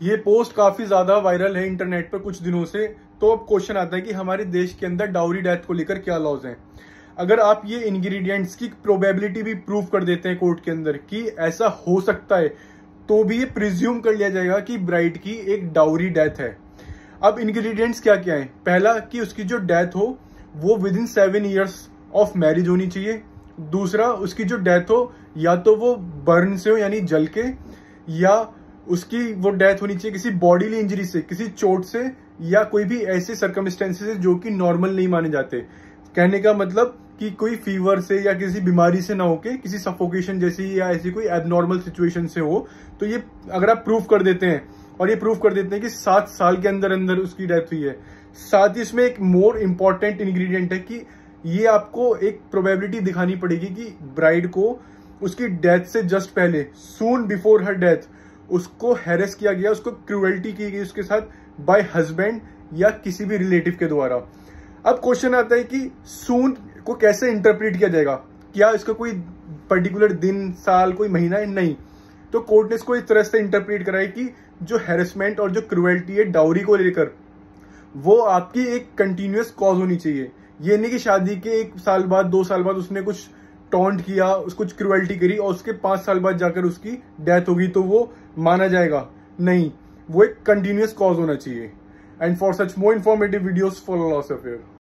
ये पोस्ट काफी ज्यादा वायरल है इंटरनेट पर कुछ दिनों से। तो अब क्वेश्चन आता है कि हमारे देश के अंदर डाउरी डेथ को लेकर क्या लॉज हैं। अगर आप ये इंग्रेडिएंट्स की प्रोबेबिलिटी भी प्रूव कर देते हैं कोर्ट के अंदर कि ऐसा हो सकता है, तो भी ये प्रिज्यूम कर लिया जाएगा कि ब्राइड की एक डाउरी डेथ है। अब इंग्रेडिएंट्स क्या क्या है? पहला कि उसकी जो डेथ हो वो with in 7 years of marriage होनी चाहिए। दूसरा, उसकी जो डेथ हो या तो वो बर्न से हो यानी जल के, या उसकी वो डेथ होनी चाहिए किसी बॉडीली इंजरी से, किसी चोट से, या कोई भी ऐसे सर्कमस्टेंसेस है जो कि नॉर्मल नहीं माने जाते। कहने का मतलब कि कोई फीवर से या किसी बीमारी से ना होके किसी सफोकेशन जैसी या ऐसी कोई एबनॉर्मल सिचुएशन से हो। तो ये अगर आप प्रूफ कर देते हैं, और ये प्रूफ कर देते हैं कि 7 साल के अंदर अंदर उसकी डेथ हुई है। साथ ही इसमें एक मोर इंपॉर्टेंट इंग्रेडिएंट है कि ये आपको एक प्रोबेबिलिटी दिखानी पड़ेगी कि ब्राइड को उसकी डेथ से जस्ट पहले, सून बिफोर हर डेथ, उसको हैरेस किया गया, उसको क्रूएल्टी की गई उसके साथ बाय हस्बैंड या किसी भी रिलेटिव के द्वारा। अब क्वेश्चन आता है कि सून को कैसे इंटरप्रेट किया जाएगा? क्या इसका कोई पर्टिकुलर दिन, साल, कोई महीना है? नहीं। तो कोर्ट ने इसको इस तरह से इंटरप्रेट करा है कि जो हैरेसमेंट और जो क्रूएल्टी है डाउरी को लेकर, वो आपकी एक कंटिन्यूअस कॉज होनी चाहिए। ये नहीं कि शादी के 1 साल बाद, 2 साल बाद उसने कुछ टॉन्ट किया, कुछ क्रूएल्टी करी और उसके 5 साल बाद जाकर उसकी डेथ होगी तो वो माना जाएगा। नहीं, वो एक कंटिन्यूअस कॉज होना चाहिए। And for such more informative videos follow us here.